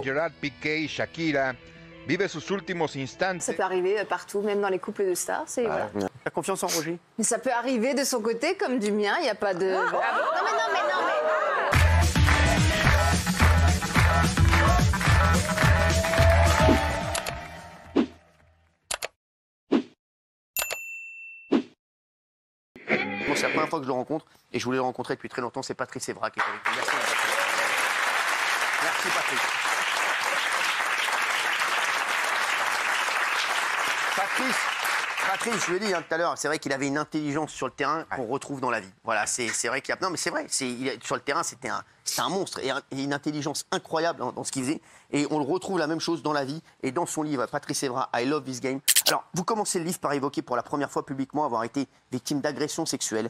Gerard Piqué y Shakira vive sus últimos instantes. Ça peut arriver partout, même dans les couples de stars. Voilà. T'as confiance en Roger? Mais ça peut arriver de son côté comme du mien, il n'y a pas de... Non, mais... Bon, c'est la première fois que je le rencontre et je voulais le rencontrer depuis très longtemps. C'est Patrice Evra qui est avec nous. Merci, Patrice. Merci, Patrice. Patrice, je l'ai dit tout à l'heure, c'est vrai qu'il avait une intelligence sur le terrain qu'on retrouve dans la vie. Voilà, c'est vrai qu'il y a... Non, mais c'est vrai, sur le terrain, c'était un monstre et une intelligence incroyable dans ce qu'il faisait. Et on le retrouve la même chose dans la vie et dans son livre, Patrice Evra, I Love This Game. Alors, vous commencez le livre par évoquer pour la première fois publiquement avoir été victime d'agressions sexuelles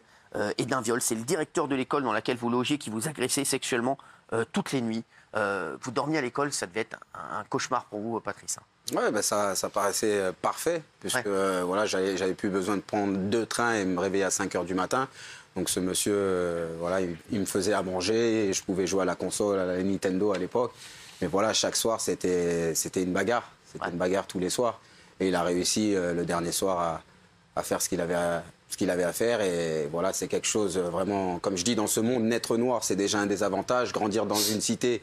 et d'un viol. C'est le directeur de l'école dans laquelle vous logez qui vous agressait sexuellement toutes les nuits. Vous dormiez à l'école, ça devait être un cauchemar pour vous, Patrice. Ouais, ben ça paraissait parfait, puisque voilà, j'avais plus besoin de prendre 2 trains et me réveiller à 5 h du matin. Donc ce monsieur, voilà, il me faisait à manger, et je pouvais jouer à la console, à la Nintendo à l'époque. Mais voilà, chaque soir, c'était une bagarre. C'était une bagarre tous les soirs. Et il a réussi le dernier soir à faire ce qu'il avait à faire. Et voilà, c'est quelque chose vraiment, comme je dis, dans ce monde, naître noir, c'est déjà un désavantage. Grandir dans une cité,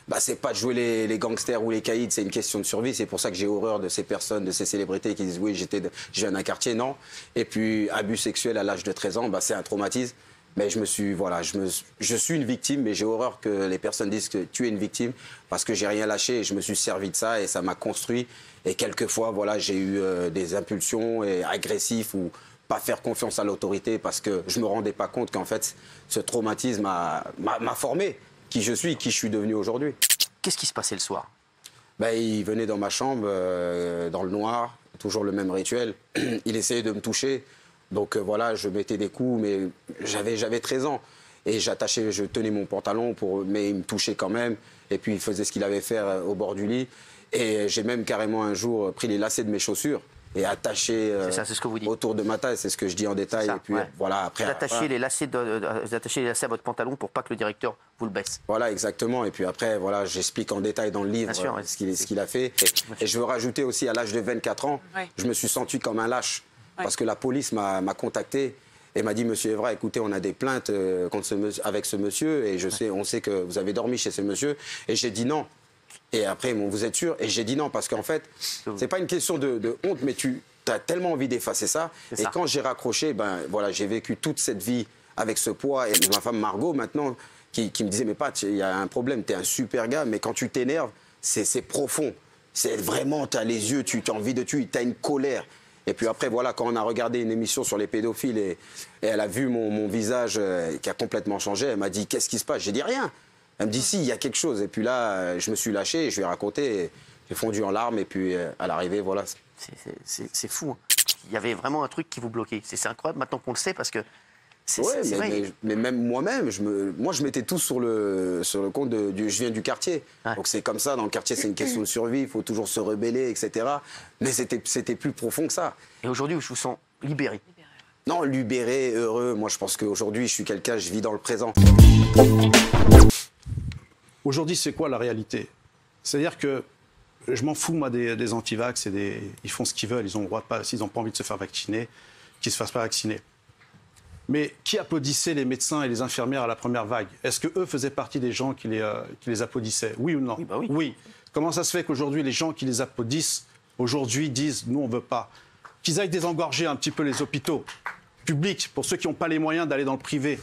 bah, c'est pas de jouer les gangsters ou les caïds, c'est une question de survie. C'est pour ça que j'ai horreur de ces personnes, de ces célébrités qui disent oui, je viens d'un quartier, non. Et puis, abus sexuel à l'âge de 13 ans, bah, c'est un traumatisme. Mais je suis une victime, mais j'ai horreur que les personnes disent que tu es une victime parce que j'ai rien lâché et je me suis servi de ça et ça m'a construit. Et quelquefois, voilà, j'ai eu des impulsions agressives ou pas faire confiance à l'autorité parce que je me rendais pas compte qu'en fait, ce traumatisme m'a formé qui je suis, qui je suis devenu aujourd'hui. Qu'est-ce qui se passait le soir? Ben, il venait dans ma chambre, dans le noir, toujours le même rituel. Il essayait de me toucher. Donc voilà, je mettais des coups, mais j'avais 13 ans. Et je tenais mon pantalon, mais il me touchait quand même. Et puis il faisait ce qu'il avait fait au bord du lit. Et j'ai même carrément un jour pris les lacets de mes chaussures et attaché autour de ma taille, c'est ce que je dis en détail. Ça, et puis voilà, après. Vous attachez les lacets à votre pantalon pour pas que le directeur vous le baisse. Voilà, exactement. Et puis après, voilà, j'explique en détail dans le livre ce qu'il a fait. Et je veux rajouter aussi, à l'âge de 24 ans, je me suis senti comme un lâche. Parce que la police m'a contacté et m'a dit, monsieur Evra, écoutez, on a des plaintes avec ce monsieur et on sait que vous avez dormi chez ce monsieur. Et j'ai dit non. Et après, bon, vous êtes sûr? Et j'ai dit non parce qu'en fait, c'est pas une question de honte, mais tu as tellement envie d'effacer ça. Et quand j'ai raccroché, ben voilà, j'ai vécu toute cette vie avec ce poids. Et ma femme Margot, maintenant, qui me disait, mais Pat, il y a un problème, tu es un super gars, mais quand tu t'énerves, c'est profond. C'est vraiment, tu as les yeux, tu as envie de tuer, tu as une colère. Et puis après, voilà, quand on a regardé une émission sur les pédophiles et elle a vu mon visage qui a complètement changé, elle m'a dit, qu'est-ce qui se passe? J'ai dit rien. Elle me dit, si, il y a quelque chose. Et puis là, je me suis lâché, et je lui ai raconté, j'ai fondu en larmes, et puis à l'arrivée, voilà. C'est fou. Hein. Il y avait vraiment un truc qui vous bloquait. C'est incroyable maintenant qu'on le sait, parce que c'est vrai. Mais même moi-même, je mettais tout sur le compte je viens du quartier. Ouais. Donc c'est comme ça, dans le quartier, c'est une question de survie, il faut toujours se rebeller, etc. Mais c'était plus profond que ça. Et aujourd'hui, je vous sens libéré. Non, libéré, heureux. Moi, je pense qu'aujourd'hui, je suis quelqu'un, je vis dans le présent. Aujourd'hui, c'est quoi la réalité? C'est-à-dire que je m'en fous, moi, des antivax. Ils font ce qu'ils veulent. Ils ont le droit s'ils n'ont pas envie de se faire vacciner, qu'ils ne se fassent pas vacciner. Mais qui applaudissait les médecins et les infirmières à la première vague? Est-ce qu'eux faisaient partie des gens qui les applaudissaient? Oui ou non? Oui, bah oui. Oui. Comment ça se fait qu'aujourd'hui, les gens qui les applaudissent, aujourd'hui, disent « nous, on ne veut pas » Qu'ils aillent désengorger un petit peu les hôpitaux publics pour ceux qui n'ont pas les moyens d'aller dans le privé.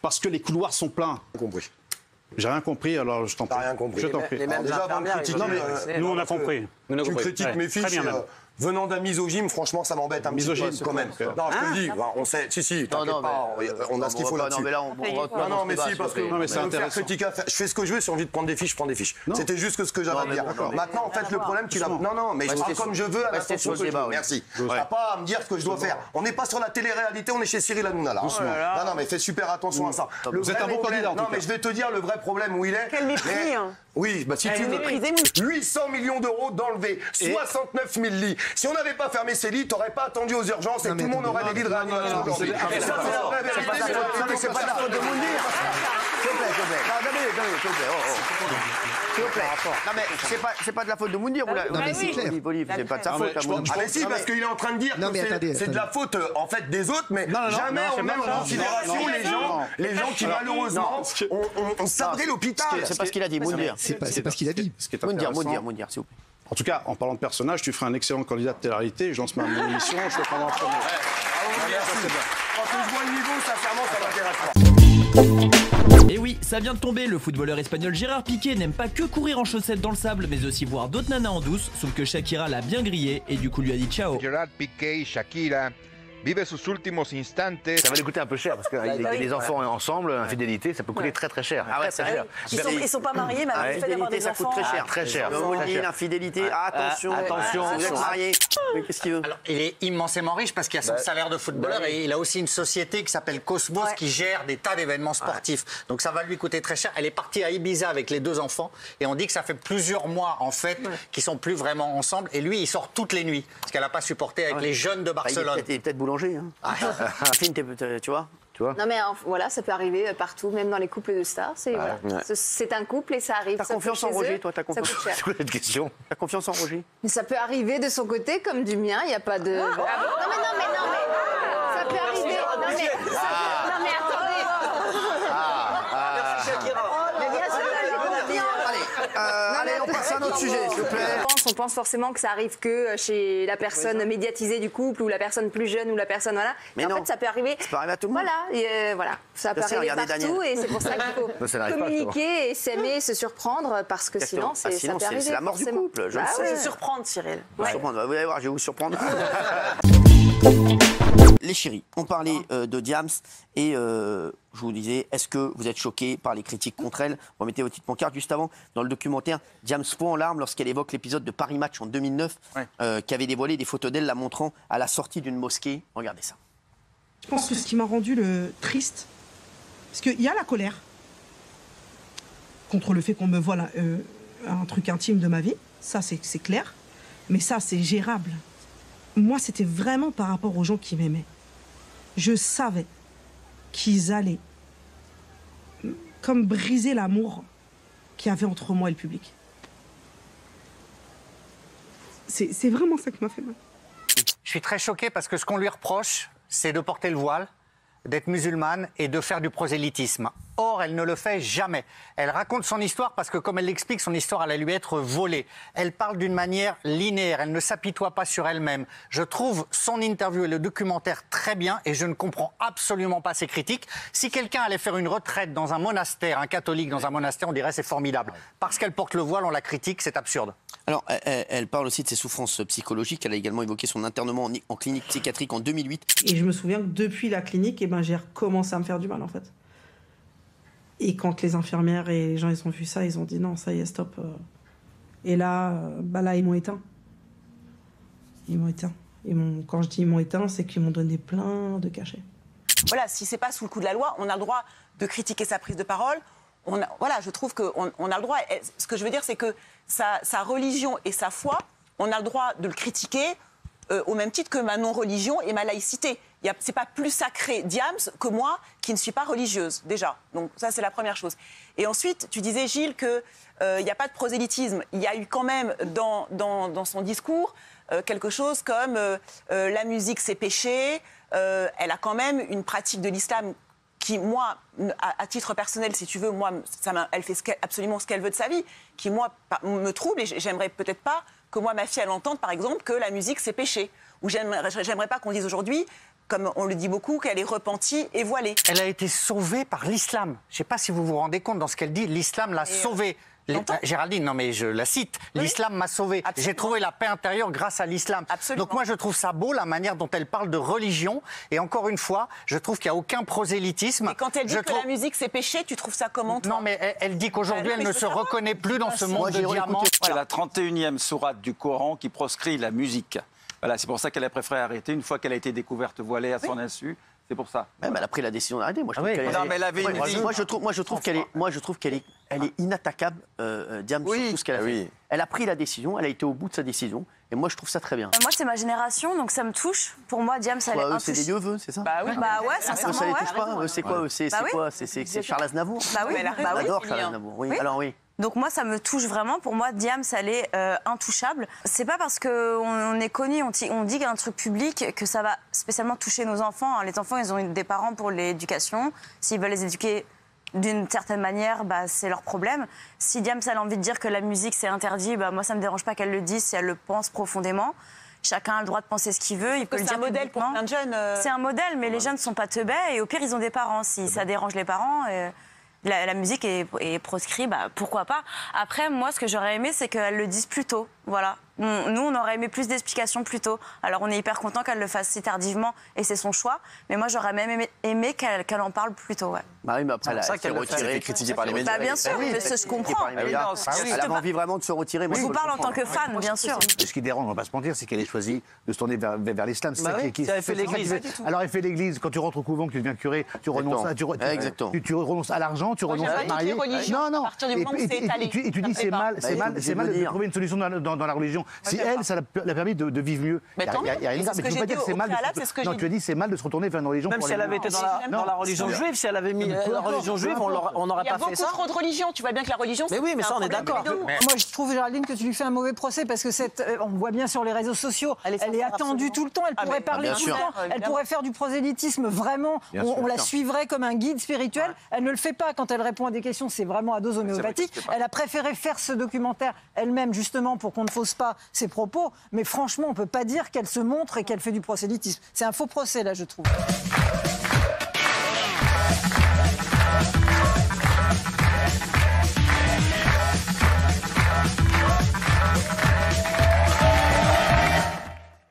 Parce que les couloirs sont pleins. Compris. J'ai rien compris, alors je t'en prie. T'as rien compris. Je t'en prie. Déjà, avant de critiquer, nous, on a compris. Tu critiques mes fiches. Venant d'un misogyne, franchement, ça m'embête un petit peu quand même. Non, je te le dis, on sait, si, t'inquiète pas, on a ce qu'il faut là-dessus. Non, mais si, parce que je fais ce que je veux, si j'ai envie de prendre des fiches, je prends des fiches. C'était juste ce que j'avais à dire. Maintenant, en fait, le problème, tu l'as... Non, mais je parle comme je veux, à l'attention que je veux. Merci. T'as pas à me dire ce que je dois faire. On n'est pas sur la télé-réalité, on est chez Cyril Hanouna, là. Non, mais fais super attention à ça. Vous êtes un bon candidat, en tout cas. Non, mais je vais te dire le vrai problème où il est. Quel mépris, hein. Oui, bah si tu veux. 800 millions d'euros d'enlever, 69 000 lits. Si on n'avait pas fermé ces lits, t'aurais pas attendu aux urgences et tout le monde aurait des lits de réanimation aujourd'hui. Et ça, c'est la vraie vérité. C'est pas la faute de Moundir. S'il vous plaît. Non, s'il vous plaît. S'il vous plaît. Non, mais c'est pas de la faute de Moundir. Non, mais c'est clair. C'est pas de sa faute. Ah mais si, parce qu'il est en train de dire que c'est de la faute en fait des autres, mais jamais on met en considération les gens qui malheureusement ont sabré l'hôpital. C'est pas ce qu'il a dit, Moundir. C'est pas ce qu'il a dit. Moundir, s'il vous plaît. En tout cas, en parlant de personnage, tu ferais un excellent candidat de télé-réalité. Je lance ma émission, je le prendrai en premier. Quand je vois le niveau, sincèrement, ça m'intéresse pas. Et oui, ça vient de tomber, le footballeur espagnol Gérard Piqué n'aime pas que courir en chaussettes dans le sable, mais aussi voir d'autres nanas en douce, sauf que Shakira l'a bien grillé et du coup lui a dit ciao. Gerard Piqué y Shakira vive sus últimos instantes. Ça va lui coûter un peu cher parce que les enfants ensemble, infidélité, ça peut coûter très très cher. Ah ouais, c'est cher. Ils sont pas mariés, mais le fait d'avoir des enfants. Ça coûte très cher. Très cher. L'infidélité, attention. Si vous êtes marié, qu'est-ce qu'il veut? Alors, il est immensément riche parce qu'il a son salaire de footballeur et il a aussi une société qui s'appelle Cosmos qui gère des tas d'événements sportifs. Donc ça va lui coûter très cher. Elle est partie à Ibiza avec les 2 enfants et on dit que ça fait plusieurs mois en fait qu'ils sont plus vraiment ensemble. Et lui, il sort toutes les nuits parce qu'elle n'a pas supporté avec les jeunes de Barcelone. Il est peut-être boulanger. Tu vois. Non mais voilà, ça peut arriver partout, même dans les couples de stars. C'est un couple et ça arrive. T'as confiance en Roger, toi? T'as confiance? C'est quoi cette question? T'as confiance en Roger? Mais ça peut arriver de son côté comme du mien. Il n'y a pas de. Non mais ça peut arriver. Non mais attendez. Mais bien sûr, Allez, on passe à un autre sujet, s'il vous plaît. On pense forcément que ça arrive que chez la personne médiatisée du couple ou la personne plus jeune ou la personne voilà. Mais en fait, ça peut arriver. Ça peut arriver à tout le monde. Voilà, ça peut arriver partout et c'est pour ça qu'il faut communiquer et s'aimer, se surprendre parce que sinon, ça peut arriver. C'est la mort du couple. Je sais. Se surprendre, Cyril. Vous allez voir, je vais vous surprendre. Les chéris, on parlait de Diams et je vous disais, est-ce que vous êtes choqués par les critiques contre elle? Remettez vos petites pancartes juste avant. Dans le documentaire, Diams fond en larmes lorsqu'elle évoque l'épisode de Paris Match en 2009 qui avait dévoilé des photos d'elle la montrant à la sortie d'une mosquée. Regardez ça. Je pense que ce qui m'a rendu triste, parce qu'il y a la colère contre le fait qu'on me voile un truc intime de ma vie, ça c'est clair, mais ça c'est gérable. Moi, c'était vraiment par rapport aux gens qui m'aimaient. Je savais qu'ils allaient comme briser l'amour qu'il y avait entre moi et le public. C'est vraiment ça qui m'a fait mal. Je suis très choqué parce que ce qu'on lui reproche, c'est de porter le voile, d'être musulmane et de faire du prosélytisme. Or, elle ne le fait jamais. Elle raconte son histoire parce que, comme elle l'explique, son histoire allait lui être volée. Elle parle d'une manière linéaire, elle ne s'apitoie pas sur elle-même. Je trouve son interview et le documentaire très bien et je ne comprends absolument pas ses critiques. Si quelqu'un allait faire une retraite dans un monastère, un catholique dans un monastère, on dirait c'est formidable. Parce qu'elle porte le voile, on la critique, c'est absurde. Alors, elle parle aussi de ses souffrances psychologiques. Elle a également évoqué son internement en clinique psychiatrique en 2008. Et je me souviens que depuis la clinique, j'ai recommencé à me faire du mal, en fait. Et quand les infirmières et les gens ils ont vu ça, ils ont dit non, ça y est, stop. Et là, ils m'ont éteint. Ils m'ont éteint. Quand je dis ils m'ont éteint, c'est qu'ils m'ont donné plein de cachets. Voilà, si c'est pas sous le coup de la loi, on a le droit de critiquer sa prise de parole. Je trouve qu'on a le droit. Ce que je veux dire, c'est que sa religion et sa foi, on a le droit de le critiquer au même titre que ma non-religion et ma laïcité. C'est pas plus sacré Diams que moi qui ne suis pas religieuse, déjà. Donc ça, c'est la première chose. Et ensuite, tu disais, Gilles, qu'il n'y a pas de prosélytisme. Il y a eu quand même dans son discours quelque chose comme la musique, c'est péché. Elle a quand même une pratique de l'islam qui, moi, à titre personnel, si tu veux, moi, elle fait absolument ce qu'elle veut de sa vie, qui, moi, me trouble et j'aimerais peut-être pas que moi, ma fille, elle entende, par exemple, que la musique, c'est péché. Ou j'aimerais pas qu'on dise aujourd'hui, comme on le dit beaucoup, qu'elle est repentie et voilée. Elle a été sauvée par l'islam. Je ne sais pas si vous vous rendez compte dans ce qu'elle dit, l'islam l'a sauvée. Géraldine, non mais je la cite, oui. L'islam m'a sauvée. J'ai trouvé la paix intérieure grâce à l'islam. Donc moi je trouve ça beau, la manière dont elle parle de religion. Et encore une fois, je trouve qu'il n'y a aucun prosélytisme. Et quand elle dit que la musique c'est péché, tu trouves ça comment, toi? Non mais elle dit qu'aujourd'hui elle ne se reconnaît plus dans ce monde de diamants. C'est la 31e sourate du Coran qui proscrit la musique. Voilà, c'est pour ça qu'elle a préféré arrêter une fois qu'elle a été découverte voilée à son insu. C'est pour ça. Même elle a pris la décision d'arrêter. Moi, je trouve qu'elle est inattaquable, Diams, sur tout ce qu'elle a fait. Elle a pris la décision, elle a été au bout de sa décision. Et moi, je trouve ça très bien. Moi, c'est ma génération, donc ça me touche. Pour moi, Diams, elle est intouchable. C'est des yeux, c'est ça? Bah oui. Bah ouais, sincèrement, ça les touche pas. C'est quoi? C'est Charles Aznavour. Bah oui. J'adore Charles Aznavour. Oui, alors oui. Donc moi, ça me touche vraiment. Pour moi, Diams, elle est intouchable. C'est pas parce qu'on est connu, on dit qu'il y a un truc public que ça va spécialement toucher nos enfants. Les enfants, ils ont des parents pour l'éducation. S'ils veulent les éduquer d'une certaine manière, bah, c'est leur problème. Si Diams a envie de dire que la musique, c'est interdit, bah, moi, ça me dérange pas qu'elle le dise si elle le pense profondément. Chacun a le droit de penser ce qu'il veut. Il peut le dire. C'est un modèle pour plein de jeunes. C'est un modèle, mais les jeunes ne sont pas teubés. Et au pire, ils ont des parents. Si ça dérange les parents... La musique est proscrite, bah, pourquoi pas. Après, moi, ce que j'aurais aimé, c'est qu'elle le dise plus tôt. Voilà. Nous, on aurait aimé plus d'explications plus tôt. Alors, on est hyper content qu'elle le fasse si tardivement, et c'est son choix. Mais moi, j'aurais même aimé qu'elle en parle plus tôt. Ouais. Bah oui, mais après, c'est ça qu'elle est critiquée par les médias. Bah, bien sûr, mais je comprends. Elle avait envie vraiment de se retirer. Je vous parle en tant que fan, bien sûr. Ce qui dérange, on ne va pas se mentir, c'est qu'elle ait choisi de se tourner vers l'islam. Ça a fait l'église. Alors, elle fait l'église. Quand tu rentres au couvent, que tu deviens curé, tu renonces à l'argent, tu renonces à marier. Non. Et tu dis c'est mal de trouver une solution dans la religion. Si elle, ça l'a permis de vivre mieux. Mais tu peux pas dire que c'est mal. Non, tu as dit c'est mal de se retourner vers une religion. Même si elle avait été dans la religion juive, si elle avait mis la religion juive, on n'aurait pas fait ça. Il y a beaucoup trop de religions. Tu vois bien que la religion. Mais oui, mais ça on est d'accord. Moi, je trouve Géraldine que tu lui fais un mauvais procès parce que on voit bien sur les réseaux sociaux, elle est attendue tout le temps. Elle pourrait parler tout le temps. Elle pourrait faire du prosélytisme vraiment. On la suivrait comme un guide spirituel. Elle ne le fait pas quand elle répond à des questions. C'est vraiment à dose homéopathique. Elle a préféré faire ce documentaire elle-même justement pour qu'on ne fausse pas ses propos. Mais franchement, on ne peut pas dire qu'elle se montre et qu'elle fait du prosélytisme. C'est un faux procès là, je trouve.